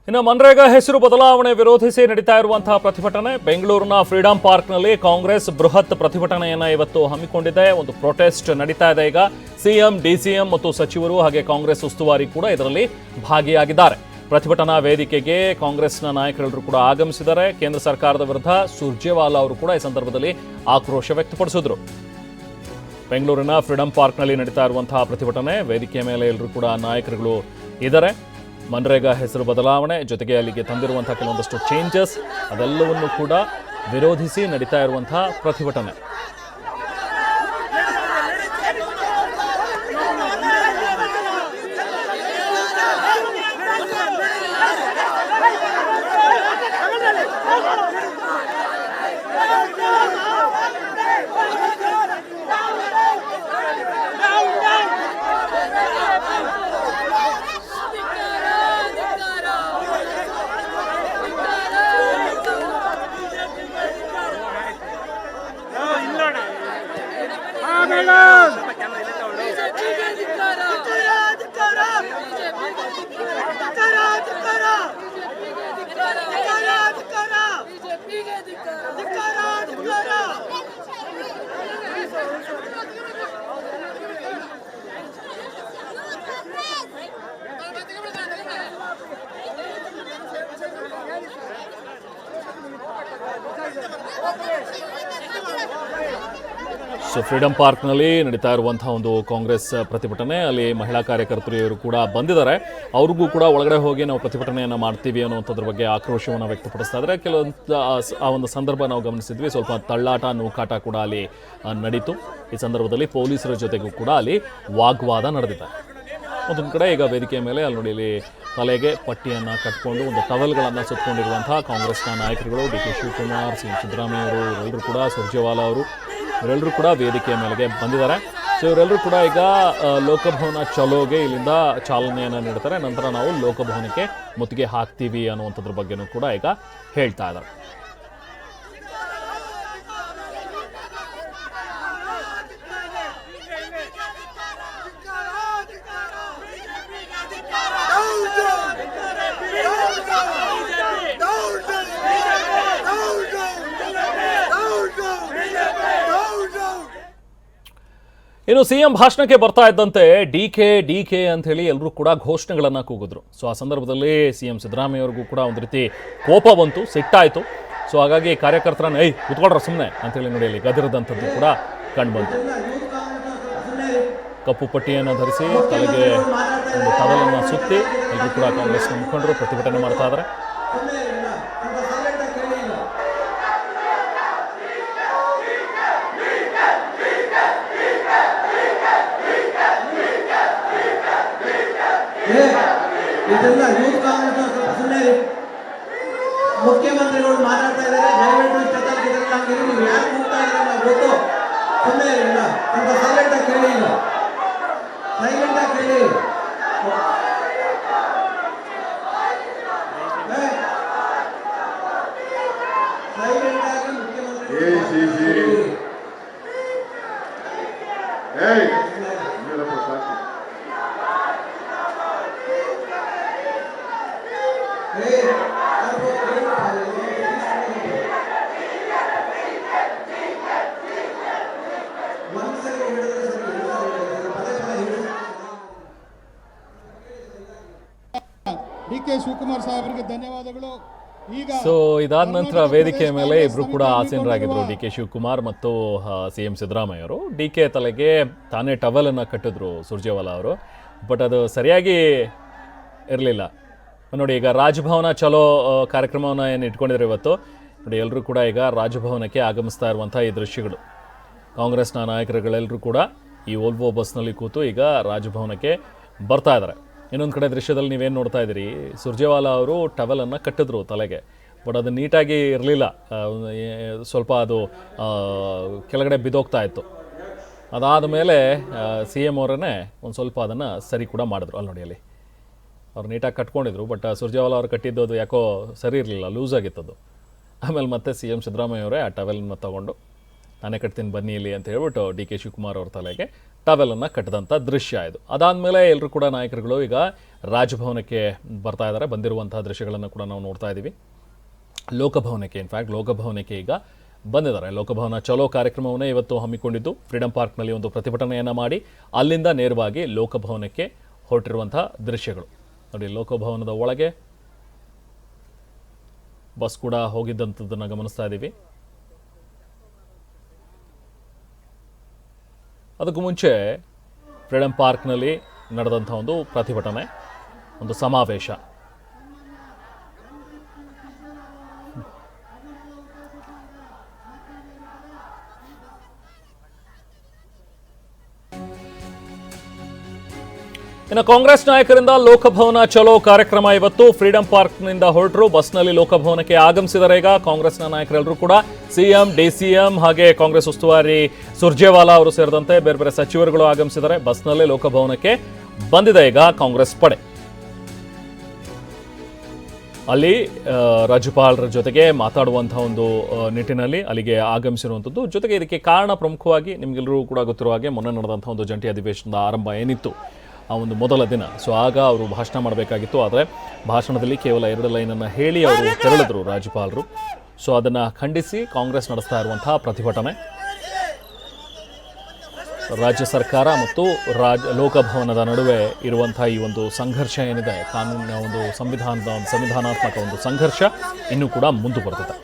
ಇನ್ನು ಮನ್ರೇಗಾ ಹೆಸರು ಬದಲಾವಣೆ ವಿರೋಧಿಸಿ ನಡೀತಾ ಇರುವಂತಹ ಪ್ರತಿಭಟನೆ ಬೆಂಗಳೂರಿನ ಫ್ರೀಡಂ ಪಾರ್ಕ್ನಲ್ಲಿ ಕಾಂಗ್ರೆಸ್ ಬೃಹತ್ ಪ್ರತಿಭಟನೆಯನ್ನ ಇವತ್ತು ಹಮ್ಮಿಕೊಂಡಿದೆ. ಒಂದು ಪ್ರೊಟೆಸ್ಟ್ ನಡೀತಾ ಇದೆ. ಈಗ ಸಿಎಂ, ಡಿಸಿಎಂ ಮತ್ತು ಸಚಿವರು ಹಾಗೆ ಕಾಂಗ್ರೆಸ್ ಉಸ್ತುವಾರಿ ಕೂಡ ಇದರಲ್ಲಿ ಭಾಗಿಯಾಗಿದ್ದಾರೆ. ಪ್ರತಿಭಟನಾ ವೇದಿಕೆಗೆ ಕಾಂಗ್ರೆಸ್ನ ನಾಯಕರೆಲ್ಲರೂ ಕೂಡ ಆಗಮಿಸಿದ್ದಾರೆ. ಕೇಂದ್ರ ಸರ್ಕಾರದ ವಿರುದ್ಧ ಸುರ್ಜೇವಾಲಾ ಅವರು ಕೂಡ ಈ ಸಂದರ್ಭದಲ್ಲಿ ಆಕ್ರೋಶ ವ್ಯಕ್ತಪಡಿಸಿದ್ರು. ಬೆಂಗಳೂರಿನ ಫ್ರೀಡಂ ಪಾರ್ಕ್ನಲ್ಲಿ ನಡೀತಾ ಇರುವಂತಹ ಪ್ರತಿಭಟನೆ ವೇದಿಕೆಯ ಮೇಲೆ ಎಲ್ಲರೂ ಕೂಡ ನಾಯಕರುಗಳು ಇದ್ದಾರೆ. ಮನ್ರೇಗಾ ಹೆಸರು ಬದಲಾವಣೆ ಜೊತೆಗೆ ಅಲ್ಲಿಗೆ ತಂದಿರುವಂತಹ ಕೆಲವೊಂದಷ್ಟು ಚೇಂಜಸ್ ಅದೆಲ್ಲವನ್ನು ಕೂಡ ವಿರೋಧಿಸಿ ನಡೀತಾ ಇರುವಂತಹ ಪ್ರತಿಭಟನೆ. ಸೊ ಫ್ರೀಡಂ ಪಾರ್ಕ್ನಲ್ಲಿ ನಡೀತಾ ಇರುವಂತಹ ಒಂದು ಕಾಂಗ್ರೆಸ್ ಪ್ರತಿಭಟನೆ, ಅಲ್ಲಿ ಮಹಿಳಾ ಕಾರ್ಯಕರ್ತರು ಕೂಡ ಬಂದಿದ್ದಾರೆ. ಅವ್ರಿಗೂ ಕೂಡ ಒಳಗಡೆ ಹೋಗಿ ನಾವು ಪ್ರತಿಭಟನೆಯನ್ನು ಮಾಡ್ತೀವಿ ಅನ್ನುವಂಥದ್ರ ಬಗ್ಗೆ ಆಕ್ರೋಶವನ್ನು ವ್ಯಕ್ತಪಡಿಸ್ತಾ ಇದ್ದಾರೆ. ಕೆಲವೊಂದು ಆ ಒಂದು ಸಂದರ್ಭ ನಾವು ಗಮನಿಸಿದ್ವಿ. ಸ್ವಲ್ಪ ತಳ್ಳಾಟ ನೂಕಾಟ ಕೂಡ ಅಲ್ಲಿ ನಡೀತು. ಈ ಸಂದರ್ಭದಲ್ಲಿ ಪೊಲೀಸರ ಜೊತೆಗೂ ಕೂಡ ಅಲ್ಲಿ ವಾಗ್ವಾದ ನಡೆದಿದೆ. ಮತ್ತೊಂದು ಕಡೆ ಈಗ ವೇದಿಕೆಯ ಮೇಲೆ ಅಲ್ಲಿ ನೋಡಿ, ಇಲ್ಲಿ ತಲೆಗೆ ಪಟ್ಟಿಯನ್ನು ಕಟ್ಕೊಂಡು ಒಂದು ಟವಲ್ಗಳನ್ನು ಸುತ್ತಕೊಂಡಿರುವಂತಹ ಕಾಂಗ್ರೆಸ್ನ ನಾಯಕರುಗಳು D K Shivakumar, C M Siddaramaiah ಅವರು, ಇವರೆಲ್ಲರೂ ಕೂಡ ಸುರ್ಜೇವಾಲಾ ಅವರು ಇವರೆಲ್ಲರೂ ಕೂಡ ವೇದಿಕೆಯ ಮೇಲೆಗೆ ಬಂದಿದ್ದಾರೆ. ಸೊ ಇವರೆಲ್ಲರೂ ಕೂಡ ಈಗ ಲೋಕಭವನ ಚಲೋಗೆ ಇಲ್ಲಿಂದ ಚಾಲನೆಯನ್ನು ನೀಡ್ತಾರೆ. ನಂತರ ನಾವು ಲೋಕಭವನಕ್ಕೆ ಮುತ್ತಿಗೆ ಹಾಕ್ತೀವಿ ಅನ್ನುವಂಥದ್ರ ಬಗ್ಗೆನೂ ಕೂಡ ಈಗ ಹೇಳ್ತಾ ಇದ್ದಾರೆ. ಇನ್ನು ಸಿಎಂ ಭಾಷಣಕ್ಕೆ ಬರ್ತಾ ಇದ್ದಂತೆ ಡಿ ಕೆ ಅಂತ ಹೇಳಿ ಎಲ್ಲರೂ ಕೂಡ ಘೋಷಣೆಗಳನ್ನು ಕೂಗಿದ್ರು. ಸೊ ಆ ಸಂದರ್ಭದಲ್ಲಿ ಸಿಎಂ ಸಿದ್ದರಾಮಯ್ಯ ಅವ್ರಿಗೂ ಕೂಡ ಒಂದು ರೀತಿ ಕೋಪ ಬಂತು, ಸಿಟ್ಟಾಯಿತು. ಸೊ ಹಾಗಾಗಿ ಕಾರ್ಯಕರ್ತರನ್ನ ಕೂತ್ಕೊಳ್ರ ಸುಮ್ಮನೆ ಅಂತೇಳಿ ನೋಡಿ ಅಲ್ಲಿ ಗದರದಂಥದ್ದು ಕೂಡ ಕಂಡುಬಂತು. ಕಪ್ಪು ಪಟ್ಟಿಯನ್ನು ಧರಿಸಿ ತಲೆಗೆ ಒಂದು ಟವಲನ್ನು ಸುತ್ತಿ ಎಲ್ಲರೂ ಕೂಡ ಕಾಂಗ್ರೆಸ್ನ ಮುಖಂಡರು ಪ್ರತಿಭಟನೆ ಮಾಡ್ತಾ ಇದ್ದಾರೆ. ಇದೆಲ್ಲ ಯೂತ್ ಕಾಂಗ್ರೆಸ್ ಸುಮ್ಮನೆ ಮುಖ್ಯಮಂತ್ರಿಗಳು ಮಾತಾಡ್ತಾ ಇದ್ದಾರೆ. ದಯವಿಟ್ಟು ಇಷ್ಟೊತ್ತಾಗಿದ್ರೆ ನೀವು ಯಾರು ಹೋಗ್ತಾ ಇದ್ರೆ ನಾವು ಗೊತ್ತು. ಸುಮ್ಮನೆ ಇಲ್ಲ ಅಂತ ಸೈಲೆಂಟಾಗಿ ಕೇಳಿ, ಇಲ್ಲ ಸೈಲೆಂಟಾಗಿ ಕೇಳಿ. ಸೈಲೆಂಟಾಗಿ ಮುಖ್ಯಮಂತ್ರಿ ಡಿ ಕೆ ಶಿವಕುಮಾರ್ ಸಾಹೇಬರಿಗೆ ಧನ್ಯವಾದಗಳು. ಸೊ ಇದಾದ ನಂತರ ವೇದಿಕೆಯ ಮೇಲೆ ಇಬ್ರು ಕೂಡ ಆಸೀನರಾಗಿದ್ರು, ಡಿ ಕೆ ಶಿವಕುಮಾರ್ ಮತ್ತು ಸಿಎಂ ಸಿದ್ದರಾಮಯ್ಯ ಅವರು. ಡಿ ಕೆ ತಲೆಗೆ ತಾನೇ ಟವಲನ್ನು ಕಟ್ಟಿದ್ರು ಸುರ್ಜೇವಾಲಾ ಅವರು, ಬಟ್ ಅದು ಸರಿಯಾಗಿ ಇರಲಿಲ್ಲ. ನೋಡಿ ಈಗ ರಾಜಭವನ ಚಲೋ ಕಾರ್ಯಕ್ರಮವನ್ನು ಏನು ಇಟ್ಕೊಂಡಿದ್ರು ಇವತ್ತು. ನೋಡಿ ಎಲ್ಲರೂ ಕೂಡ ಈಗ ರಾಜಭವನಕ್ಕೆ ಆಗಮಿಸ್ತಾ ಇರುವಂಥ ಈ ದೃಶ್ಯಗಳು. ಕಾಂಗ್ರೆಸ್ನ ನಾಯಕರುಗಳೆಲ್ಲರೂ ಕೂಡ ಈ ಓಲ್ವೋ ಬಸ್ನಲ್ಲಿ ಕೂತು ಈಗ ರಾಜಭವನಕ್ಕೆ ಬರ್ತಾ ಇದ್ದಾರೆ. ಇನ್ನೊಂದು ಕಡೆ ದೃಶ್ಯದಲ್ಲಿ ನೀವೇನು ನೋಡ್ತಾ ಇದ್ದೀರಿ, ಸುರ್ಜೇವಾಲಾ ಅವರು ಟವಲನ್ನು ಕಟ್ಟಿದ್ರು ತಲೆಗೆ, ಬಟ್ ಅದು ನೀಟಾಗಿ ಇರಲಿಲ್ಲ. ಸ್ವಲ್ಪ ಅದು ಕೆಳಗಡೆ ಬಿದ್ದೋಗ್ತಾ ಇತ್ತು. ಅದಾದ ಮೇಲೆ ಸಿ ಎಮ್ ಅವರನ್ನೇ ಒಂದು ಸ್ವಲ್ಪ ಅದನ್ನು ಸರಿ ಕೂಡ ಮಾಡಿದ್ರು. ಅಲ್ಲಿ ನೋಡಿ, ಅಲ್ಲಿ ಅವ್ರು ನೀಟಾಗಿ ಕಟ್ಕೊಂಡಿದ್ರು, ಬಟ್ ಸುರ್ಜೇವಾಲಾ ಅವರು ಕಟ್ಟಿದ್ದು ಅದು ಯಾಕೋ ಸರಿ ಇರಲಿಲ್ಲ, ಲೂಸ್ ಆಗಿತ್ತದು. ಆಮೇಲೆ ಮತ್ತೆ ಸಿ ಎಂ ಸಿದ್ದರಾಮಯ್ಯ ಅವರೇ ಆ ಟವೆಲ್ನ ತೊಗೊಂಡು ನಾನೇ ಕಟ್ತೀನಿ ಬನ್ನಿ ಇಲ್ಲಿ ಅಂತ ಹೇಳ್ಬಿಟ್ಟು ಡಿ ಕೆ ಶಿವಕುಮಾರ್ ಅವ್ರ ತಲೆಗೆ ಟವೆಲನ್ನು ಕಟ್ಟಿದಂಥ ದೃಶ್ಯ ಇದು. ಅದಾದಮೇಲೆ ಎಲ್ಲರೂ ಕೂಡ ನಾಯಕರುಗಳು ಈಗ ರಾಜಭವನಕ್ಕೆ ಬರ್ತಾ ಇದ್ದಾರೆ. ಬಂದಿರುವಂತಹ ದೃಶ್ಯಗಳನ್ನು ಕೂಡ ನಾವು ನೋಡ್ತಾ ಇದ್ದೀವಿ. ಲೋಕಭವನಕ್ಕೆ ಲೋಕಭವನಕ್ಕೆ ಈಗ ಬಂದಿದ್ದಾರೆ. ಲೋಕಭವನ ಚಲೋ ಕಾರ್ಯಕ್ರಮವನ್ನೇ ಇವತ್ತು ಹಮ್ಮಿಕೊಂಡಿದ್ದು ಫ್ರೀಡಂ ಪಾರ್ಕ್ನಲ್ಲಿ ಒಂದು ಪ್ರತಿಭಟನೆಯನ್ನು ಮಾಡಿ ಅಲ್ಲಿಂದ ನೇರವಾಗಿ ಲೋಕಭವನಕ್ಕೆ ಹೊರಟಿರುವಂಥ ದೃಶ್ಯಗಳು ನೋಡಿ. ಲೋಕಭವನದ ಒಳಗೆ ಬಸ್ ಕೂಡ ಹೋಗಿದ್ದಂಥದ್ದನ್ನು ಗಮನಿಸ್ತಾ ಇದ್ದೀವಿ. ಅದಕ್ಕೂ ಮುಂಚೆ ಫ್ರೀಡಂ ಪಾರ್ಕ್ನಲ್ಲಿ ನಡೆದಂಥ ಒಂದು ಪ್ರತಿಭಟನೆ, ಒಂದು ಸಮಾವೇಶ. ಇನ್ನು ಕಾಂಗ್ರೆಸ್ ನಾಯಕರಿಂದ ಲೋಕಭವನ ಚಲೋ ಕಾರ್ಯಕ್ರಮ ಇವತ್ತು ಫ್ರೀಡಂ ಪಾರ್ಕ್ನಿಂದ ಹೊರಟರು. ಬಸ್ನಲ್ಲಿ ಲೋಕಭವನಕ್ಕೆ ಆಗಮಿಸಿದರೆ ಈಗ ಕಾಂಗ್ರೆಸ್ನ ನಾಯಕರೆಲ್ಲರೂ ಕೂಡ ಸಿಎಂ, ಡಿಸಿಎಂ ಹಾಗೆ ಕಾಂಗ್ರೆಸ್ ಉಸ್ತುವಾರಿ ಸುರ್ಜೇವಾಲಾ ಅವರು ಸೇರಿದಂತೆ ಬೇರೆ ಬೇರೆ ಸಚಿವರುಗಳು ಆಗಮಿಸಿದ್ದಾರೆ. ಬಸ್ನಲ್ಲೇ ಲೋಕಭವನಕ್ಕೆ ಬಂದಿದೆ ಈಗ ಕಾಂಗ್ರೆಸ್ ಪಡೆ. ಅಲ್ಲಿ ರಾಜ್ಯಪಾಲರ ಜೊತೆಗೆ ಮಾತಾಡುವಂತಹ ಒಂದು ನಿಟ್ಟಿನಲ್ಲಿ ಅಲ್ಲಿಗೆ ಆಗಮಿಸಿರುವಂಥದ್ದು. ಜೊತೆಗೆ ಇದಕ್ಕೆ ಕಾರಣ ಪ್ರಮುಖವಾಗಿ ನಿಮಗೆಲ್ಲರೂ ಕೂಡ ಗೊತ್ತಿರುವ ಹಾಗೆ ಮೊನ್ನೆ ನಡೆದಂಥ ಒಂದು ಜಂಟಿ ಅಧಿವೇಶನದ ಆರಂಭ ಏನಿತ್ತು ಆ ಒಂದು ಮೊದಲ ದಿನ. ಸೊ ಆಗ ಅವರು ಭಾಷಣ ಮಾಡಬೇಕಾಗಿತ್ತು. ಆದರೆ ಭಾಷಣದಲ್ಲಿ ಕೇವಲ 2 ಲೈನನ್ನು ಹೇಳಿ ಅವರು ತೆರಳಿದ್ರು ರಾಜ್ಯಪಾಲರು. ಸೊ ಅದನ್ನು ಖಂಡಿಸಿ ಕಾಂಗ್ರೆಸ್ ನಡೆಸ್ತಾ ಇರುವಂತಹ ಪ್ರತಿಭಟನೆ, ರಾಜ್ಯ ಸರ್ಕಾರ ಮತ್ತು ಲೋಕಭವನದ ನಡುವೆ ಇರುವಂಥ ಈ ಒಂದು ಸಂಘರ್ಷ ಏನಿದೆ, ಕಾನೂನಿನ ಒಂದು ಸಂವಿಧಾನಾತ್ಮಕ ಒಂದು ಸಂಘರ್ಷ ಇನ್ನೂ ಕೂಡ ಮುಂದುವರೆದಿದೆ.